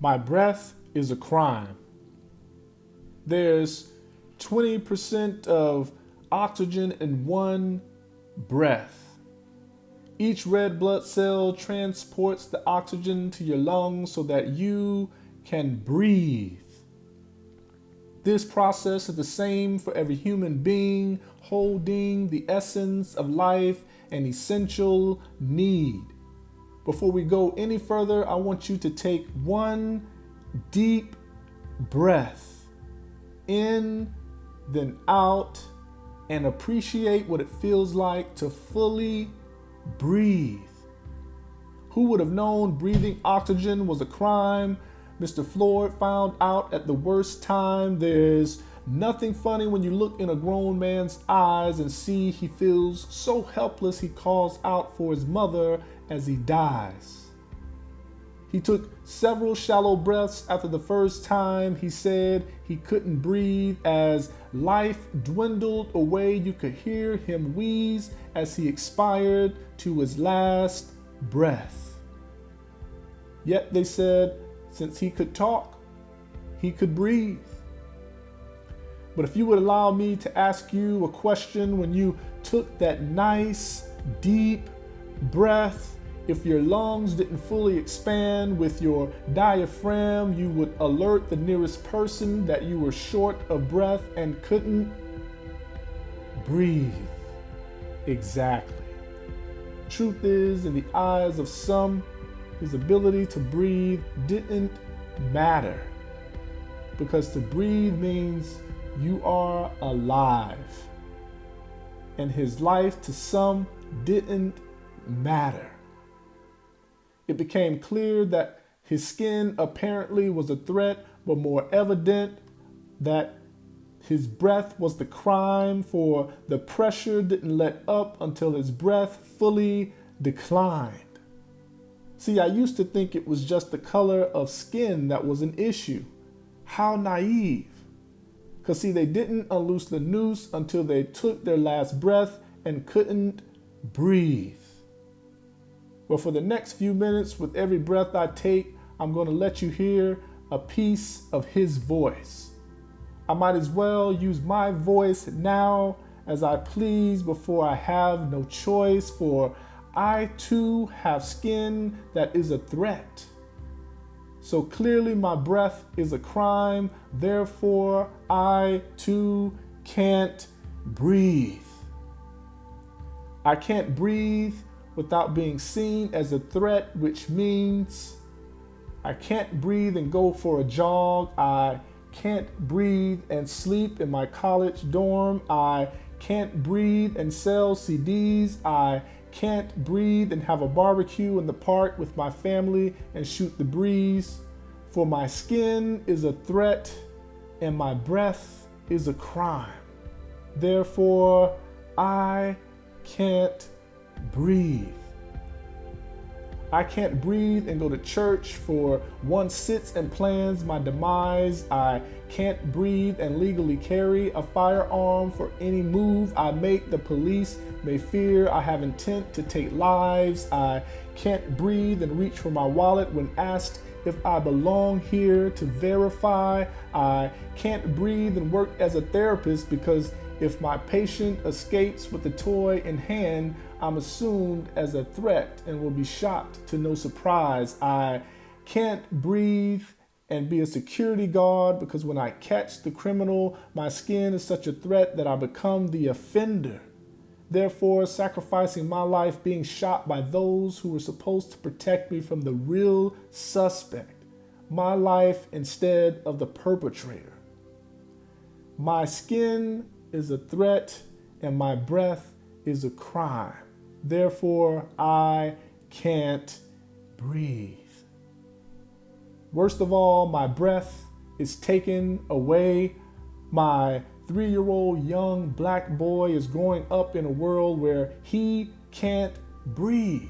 My breath is a crime. There's 20% of oxygen in one breath. Each red blood cell transports the oxygen to your lungs so that you can breathe. This process is the same for every human being, holding the essence of life, an essential need. Before we go any further, I want you to take one deep breath in, then out, and appreciate what it feels like to fully breathe. Who would have known breathing oxygen was a crime? Mr. Floyd found out at the worst time. There's nothing funny when you look in a grown man's eyes and see he feels so helpless he calls out for his mother as he dies. He took several shallow breaths after the first time he said he couldn't breathe. As life dwindled away, you could hear him wheeze as he expired to his last breath. Yet they said, since he could talk, he could breathe. But if you would allow me to ask you a question, when you took that nice, deep breath, if your lungs didn't fully expand with your diaphragm, you would alert the nearest person that you were short of breath and couldn't breathe. Exactly. Truth is, in the eyes of some, his ability to breathe didn't matter, because to breathe means you are alive. And his life to some didn't matter. It became clear that his skin apparently was a threat, but more evident that his breath was the crime, for the pressure didn't let up until his breath fully declined. See, I used to think it was just the color of skin that was an issue. How naive. Because see, they didn't unloose the noose until they took their last breath and couldn't breathe. Well, for the next few minutes, with every breath I take, I'm going to let you hear a piece of his voice. I might as well use my voice now as I please, before I have no choice, for I too have skin that is a threat. So clearly my breath is a crime, therefore I too can't breathe. I can't breathe without being seen as a threat, which means I can't breathe and go for a jog. I can't breathe and sleep in my college dorm. I can't breathe and sell CDs. I can't breathe and have a barbecue in the park with my family and shoot the breeze. For my skin is a threat and my breath is a crime. Therefore, I can't breathe. I can't breathe and go to church, for one sits and plans my demise. I can't breathe and legally carry a firearm, for any move I make the police may fear I have intent to take lives. I can't breathe and reach for my wallet when asked if I belong here to verify. I can't breathe and work as a therapist, because if my patient escapes with the toy in hand, I'm assumed as a threat and will be shot to no surprise. I can't breathe and be a security guard, because when I catch the criminal, my skin is such a threat that I become the offender. Therefore, sacrificing my life being shot by those who were supposed to protect me from the real suspect, my life instead of the perpetrator. My skin is a threat and my breath is a crime. Therefore, I can't breathe. Worst of all, my breath is taken away. My 3-year-old young black boy is growing up in a world where he can't breathe.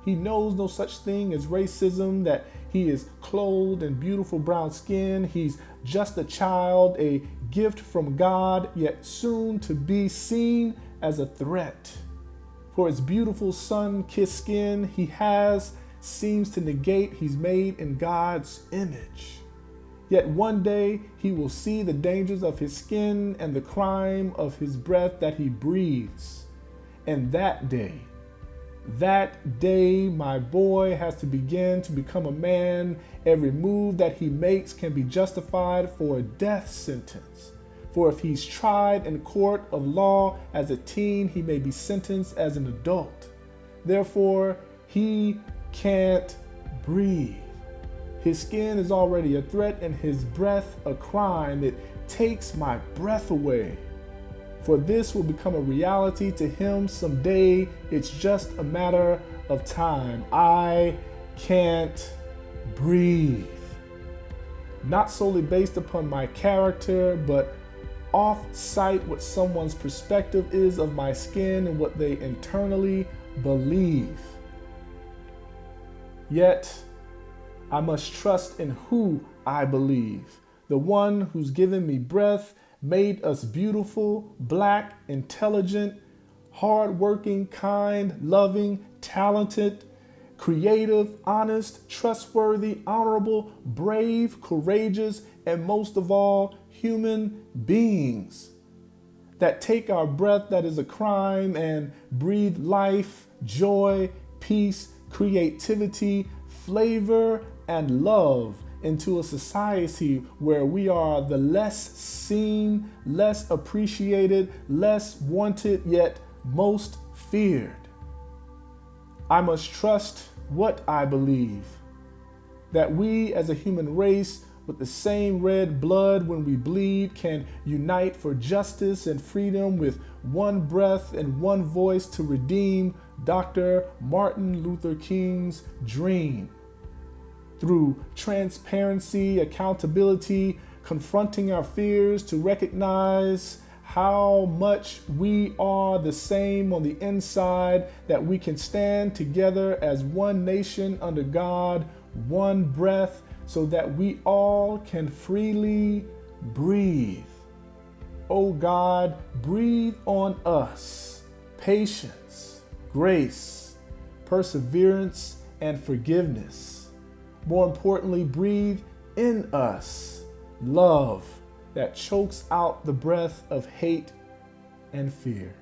He knows no such thing as racism, that he is clothed in beautiful brown skin. He's just a child, a gift from God, yet soon to be seen as a threat. For his beautiful sun-kissed skin, he has seems to negate he's made in God's image. Yet one day he will see the dangers of his skin and the crime of his breath that he breathes. And that day, my boy has to begin to become a man. Every move that he makes can be justified for a death sentence. For if he's tried in court of law as a teen, he may be sentenced as an adult. Therefore, he can't breathe. His skin is already a threat and his breath a crime. It takes my breath away. For this will become a reality to him someday. It's just a matter of time. I can't breathe. Not solely based upon my character, but off-site what someone's perspective is of my skin and what they internally believe. Yet, I must trust in who I believe, the one who's given me breath, made us beautiful, black, intelligent, hardworking, kind, loving, talented, creative, honest, trustworthy, honorable, brave, courageous, and most of all, human beings that take our breath that is a crime and breathe life, joy, peace, creativity, flavor, and love into a society where we are the less seen, less appreciated, less wanted, yet most feared. I must trust what I believe, that we as a human race with the same red blood when we bleed can unite for justice and freedom with one breath and one voice to redeem Dr. Martin Luther King's dream. Through transparency, accountability, confronting our fears to recognize how much we are the same on the inside, that we can stand together as one nation under God, one breath, so that we all can freely breathe. Oh God, breathe on us patience, grace, perseverance, and forgiveness. More importantly, breathe in us love that chokes out the breath of hate and fear.